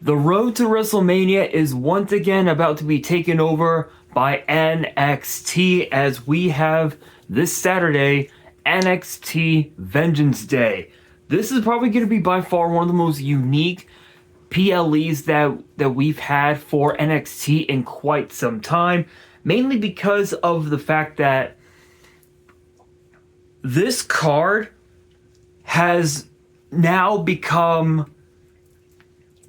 The road to WrestleMania is once again about to be taken over by NXT as we have this Saturday NXT Vengeance Day. This is probably going to be by far one of the most unique PLEs that we've had for NXT in quite some time, mainly because of the fact that this card has now become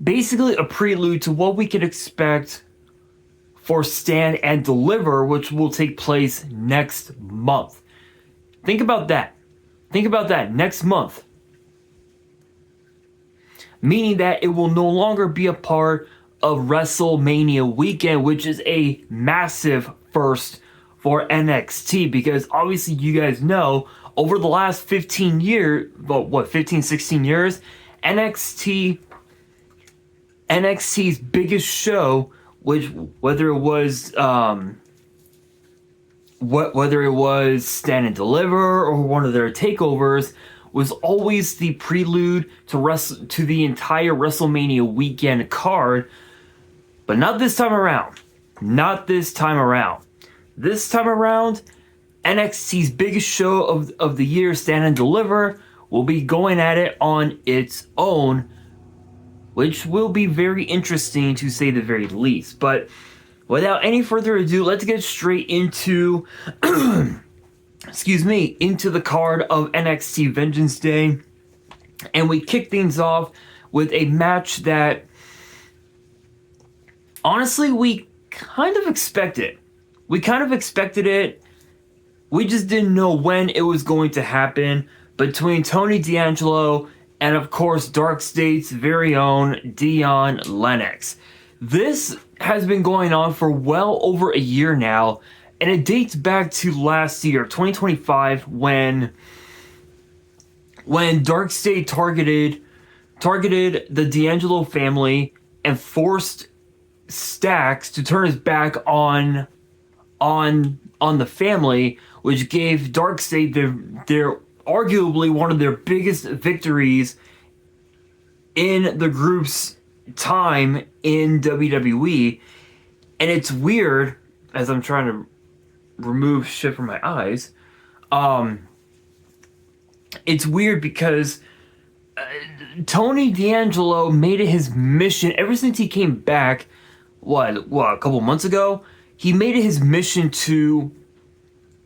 basically a prelude to what we can expect for Stand and Deliver, which will take place next month. Think about that. Think about that. Next month. Meaning that it will no longer be a part of WrestleMania weekend, which is a massive first for NXT, because obviously you guys know over the last 15 years, 16 years, NXT's biggest show, which whether it was Stand and Deliver or one of their takeovers, was always the prelude to the entire WrestleMania weekend card. But not this time around. Not this time around. This time around, NXT's biggest show of the year, Stand and Deliver, will be going at it on its own, which will be very interesting to say the very least. But without any further ado, let's get straight into into the card of NXT Vengeance Day. And we kick things off with a match that honestly we kind of expected. We just didn't know when it was going to happen, between Tony D'Angelo and of course Dark State's very own Dion Lennox. This has been going on for well over a year now, and it dates back to last year, 2025, when Dark State targeted the D'Angelo family and forced Stacks to turn his back on the family, which gave Dark State their arguably one of their biggest victories in the group's time in WWE. And it's weird, as I'm trying to remove shit from my eyes, it's weird because Tony D'Angelo made it his mission ever since he came back, a couple months ago. He made it his mission to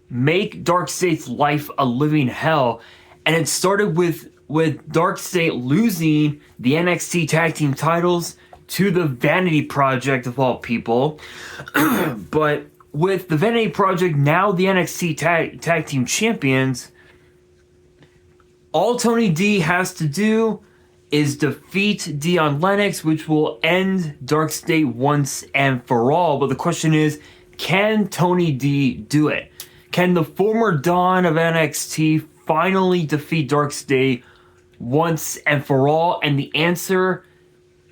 make Dark State's life a living hell. And it started with Dark State losing the NXT tag team titles to the Vanity Project, of all people. But with the Vanity Project now the NXT tag team champions, all Tony D has to do is defeat Dion Lennox, which will end Dark State once and for all. But the question is, can Tony D do it? Can the former Don of NXT finally defeat Dark State once and for all? And the answer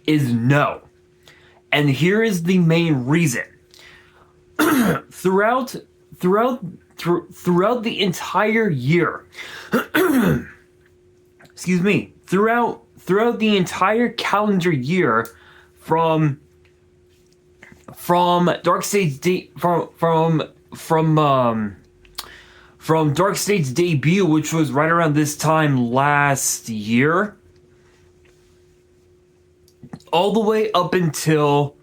is no. And here is the main reason. Throughout the entire year, throughout the entire calendar year, from Dark State's from Dark State's debut, which was right around this time last year, all the way up until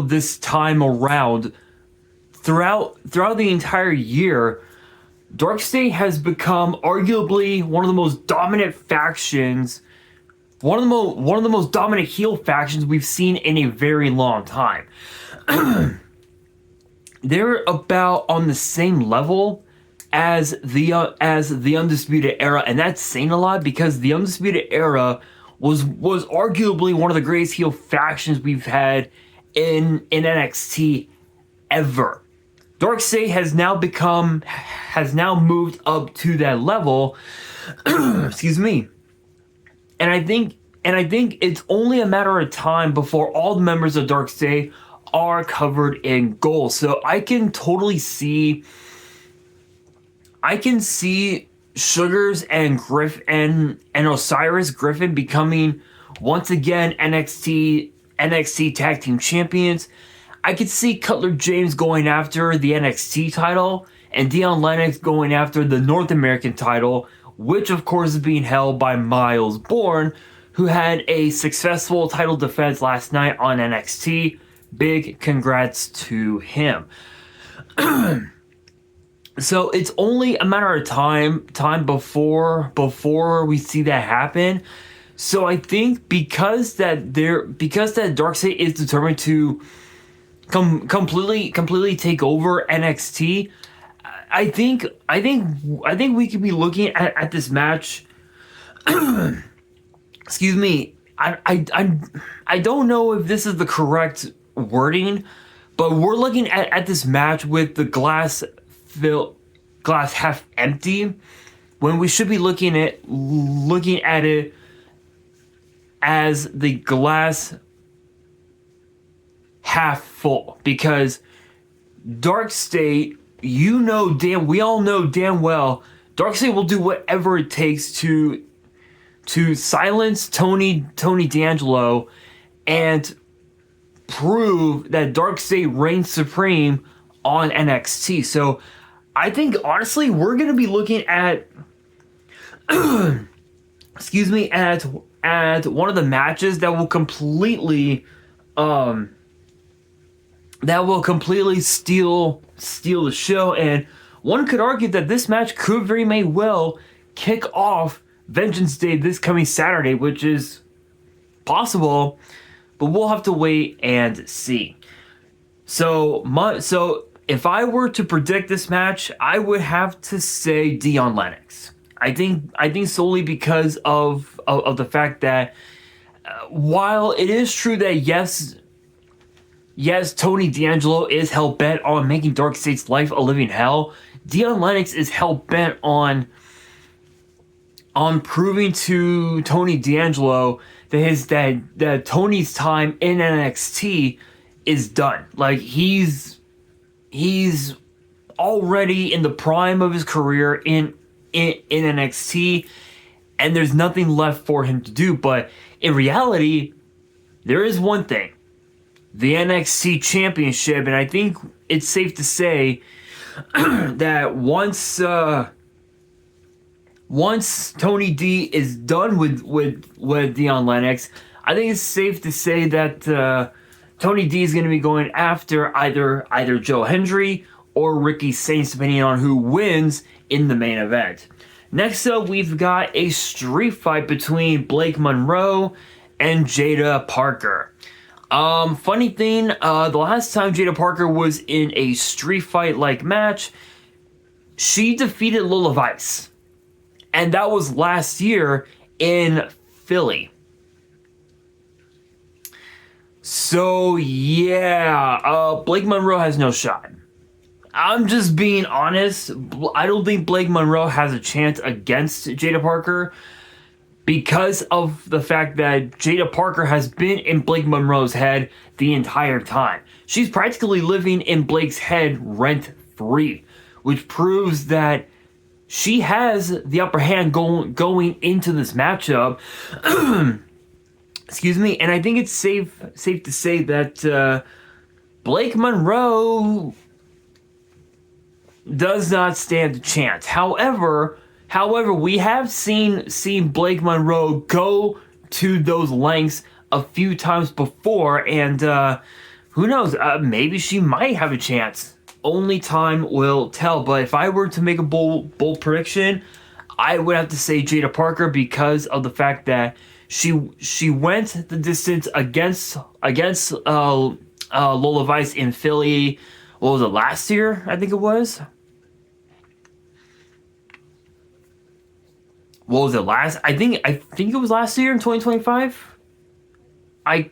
this time around, throughout the entire year, Dark State has become arguably one of the most dominant factions, one of the most dominant heel factions we've seen in a very long time. They're about on the same level as the Undisputed Era, and that's saying a lot because the Undisputed Era was arguably one of the greatest heel factions we've had in NXT ever. Dark State has now moved up to that level. Excuse me. And I think it's only a matter of time before all the members of Dark State are covered in gold. So I can totally see Sugars and and Osiris Griffin becoming once again NXT Tag Team Champions. I could see Cutler James going after the NXT title and Dion Lennox going after the North American title, which of course is being held by Miles Bourne, who had a successful title defense last night on NXT. Big congrats to him. So it's only a matter of time before we see that happen. So I think because that Darkseid is determined to completely take over NXT, I think we could be looking at this match. Excuse me. I don't know if this is the correct wording, but we're looking at this match with the glass half empty, when we should be looking at it as the glass half full, because Darkseid, we all know damn well, Darkseid will do whatever it takes to silence Tony D'Angelo and prove that Darkseid reigns supreme on NXT. So I think honestly we're gonna be looking at excuse me, at one of the matches that will completely steal the show, and one could argue that this match could very may well kick off Vengeance Day this coming Saturday, which is possible, but we'll have to wait and see. So if I were to predict this match, I would have to say Dion Lennox. I think solely because of the fact that while it is true that yes, Tony D'Angelo is hell bent on making Darkseid's life a living hell, Dion Lennox is hell bent on proving to Tony D'Angelo that Tony's time in NXT is done. Like he's already in the prime of his career in NXT, and there's nothing left for him to do. But in reality, there is one thing: the NXT Championship, and I think it's safe to say that once Tony D is done with Dion Lennox, I think it's safe to say that Tony D is going to be going after either Joe Hendry or Ricky Saints, depending on who wins in the main event. Next up, we've got a street fight between Blake Monroe and Jada Parker. Funny thing, the last time Jada Parker was in a street fight-like match, she defeated Lola Vice. And that was last year in Philly. So, yeah, Blake Monroe has no shot. I'm just being honest. I don't think Blake Monroe has a chance against Jada Parker because of the fact that Jada Parker has been in Blake Monroe's head the entire time. She's practically living in Blake's head rent-free, which proves that she has the upper hand going into this matchup. Excuse me, and I think it's safe to say that Blake Monroe does not stand a chance. However, we have seen Blake Monroe go to those lengths a few times before, and who knows? Maybe she might have a chance. Only time will tell. But if I were to make a bold prediction, I would have to say Jada Parker because of the fact that she went the distance against Lola Vice in Philly. What was it, last year? I think it was. What was it last? I think it was last year in 2025. I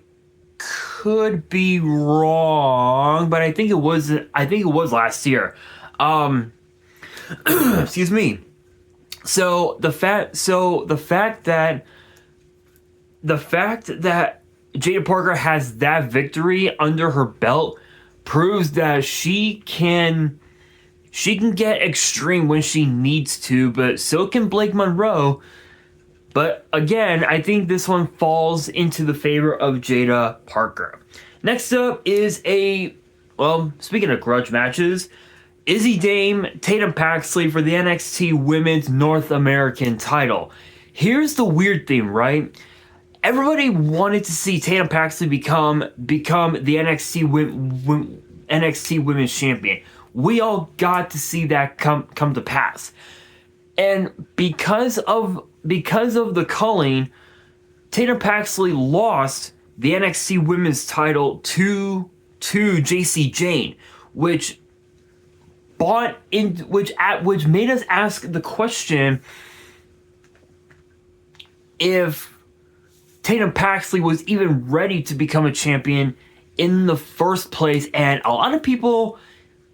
could be wrong, but I think it was last year. Excuse me. So the fact that Jada Parker has that victory under her belt proves that she can She can get extreme when she needs to, but so can Blake Monroe. But again, I think this one falls into the favor of Jada Parker. Next up is speaking of grudge matches, Izzy Dame, Tatum Paxley for the NXT Women's North American title. Here's the weird thing, right? Everybody wanted to see Tatum Paxley become the NXT Women's Champion. We all got to see that come to pass. And because of the culling, Tatum Paxley lost the NXT Women's title to JC Jane, which made us ask the question if Tatum Paxley was even ready to become a champion in the first place, and a lot of people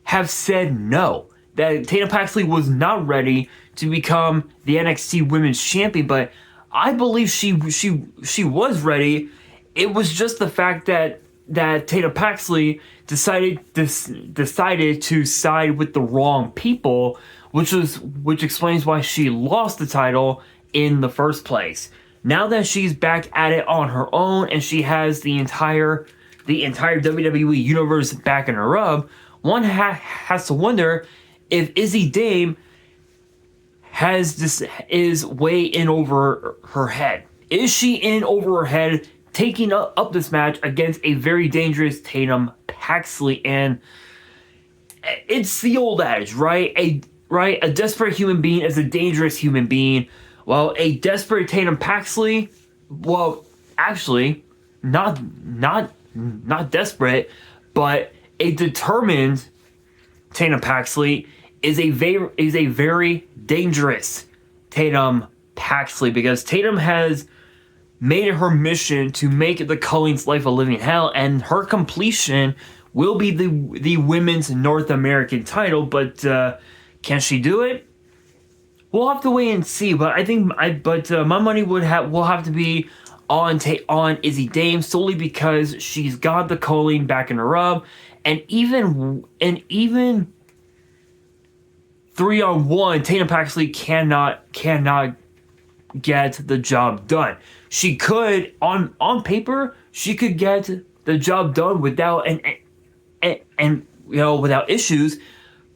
have said no, that Tatum Paxley was not ready to become the NXT Women's Champion, but I believe she was ready. It was just the fact that Tatum Paxley decided to side with the wrong people, which explains why she lost the title in the first place. Now that she's back at it on her own and she has the entire WWE universe backing her up, one has to wonder if Izzy Dame is way in over her head. Is she in over her head, taking up this match against a very dangerous Tatum Paxley? And it's the old adage, right? A desperate human being is a dangerous human being. Well, a desperate Tatum Paxley, well, actually, not desperate, but a determined Tatum Paxley is a very dangerous Tatum Paxley, because Tatum has made it her mission to make the Culling's life a living hell, and her completion will be the women's North American title. But can she do it? We'll have to wait and see. But my money will have to be on Izzy Dame, solely because she's got the Culling backing her up, and even 3-on-1, Tatum Paxley cannot get the job done. She could, on paper, she could get the job done without without issues,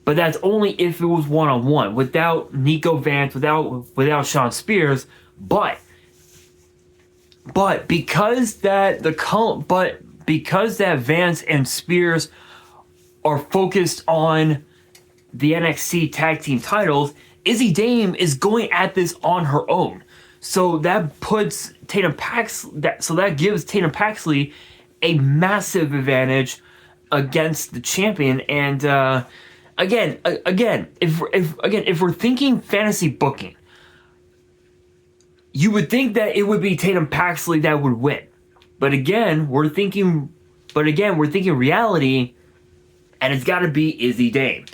but that's only if it was 1-on-1, without Nico Vance, without Sean Spears. But because that Vance and Spears are focused on the NXT tag team titles, Izzy Dame is going at this on her own. So that gives Tatum Paxley a massive advantage against the champion. And again, if we're thinking fantasy booking, you would think that it would be Tatum Paxley that would win. But again, we're thinking reality, and it's got to be Izzy Dame.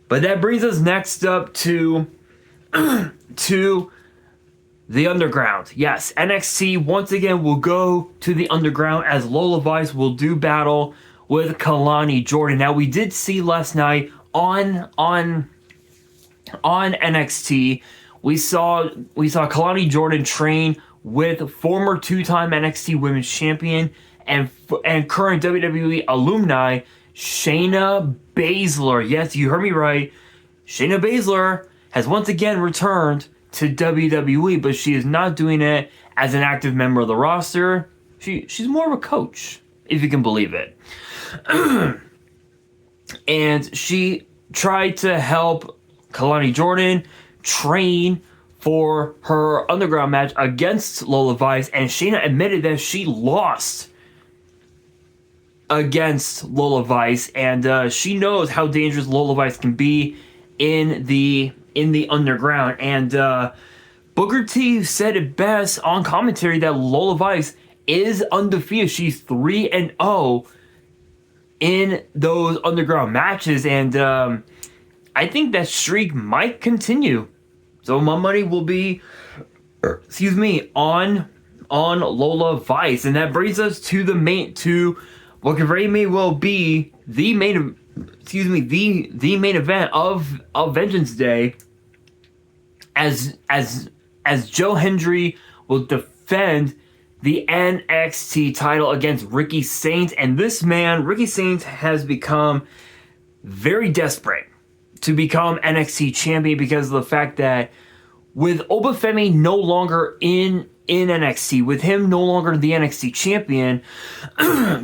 But that brings us next up to the Underground. Yes, NXT once again will go to the Underground, as Lola Vice will do battle with Kalani Jordan. Now, we did see last night on NXT, we saw Kalani Jordan train with former two-time NXT Women's Champion and current WWE alumni Shayna Baszler. Yes, you heard me right. Shayna Baszler has once again returned to WWE, but she is not doing it as an active member of the roster. She's more of a coach, if you can believe it. And she tried to help Kalani Jordan train for her Underground match against Lola Vice, and Shayna admitted that she lost against Lola Vice, and she knows how dangerous Lola Vice can be in the Underground. And Booker T said it best on commentary that Lola Vice is undefeated. She's 3-0 in those Underground matches, and I think that streak might continue. So my money will be, on Lola Vice, and that brings us to what very may well be the main the main event of Vengeance Day, as Joe Hendry will defend the NXT title against Ricky Saints. And this man, Ricky Saints, has become very desperate to become NXT champion because of the fact that with Obafemi no longer in NXT, with him no longer the NXT champion,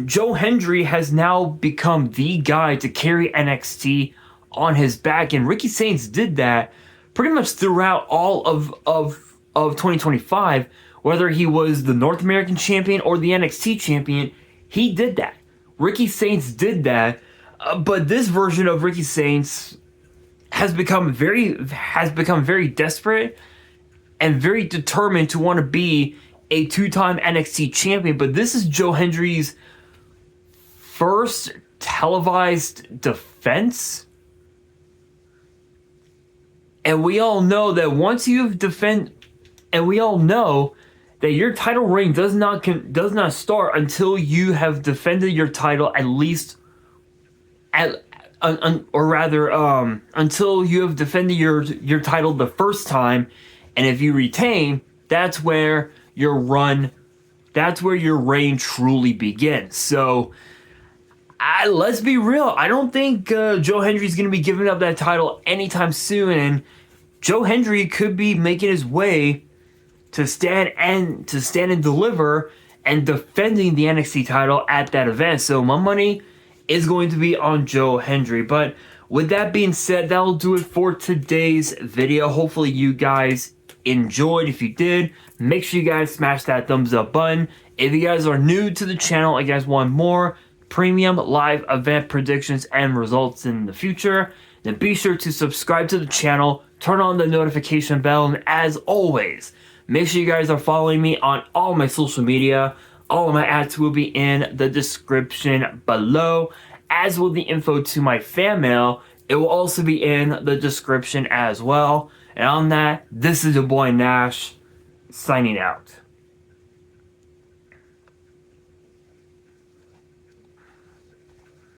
Joe Hendry has now become the guy to carry NXT on his back. And Ricky Saints did that pretty much throughout all of 2025, whether he was the North American champion or the NXT champion. He did that. Ricky Saints did that. But this version of Ricky Saints has become very desperate and very determined to want to be a two-time NXT champion. But this is Joe Hendry's first televised defense. And we all know that once you've and we all know that your title reign does not start until you have defended your title at least until you have defended your title the first time. And if you retain, that's where your reign truly begins. So let's be real. I don't think Joe Hendry's going to be giving up that title anytime soon. And Joe Hendry could be making his way to stand and deliver and defending the NXT title at that event. So my money is going to be on Joe Hendry. But with that being said, that'll do it for today's video. Hopefully you guys enjoyed. If you did, make sure you guys smash that thumbs up button. If you guys are new to the channel and you guys want more premium live event predictions and results in the future, then be sure to subscribe to the channel, turn on the notification bell, and as always, make sure you guys are following me on all my social media. All of my ads will be in the description below, as will the info to my fan mail. It will also be in the description as well. And on that, this is your boy Nash, signing out.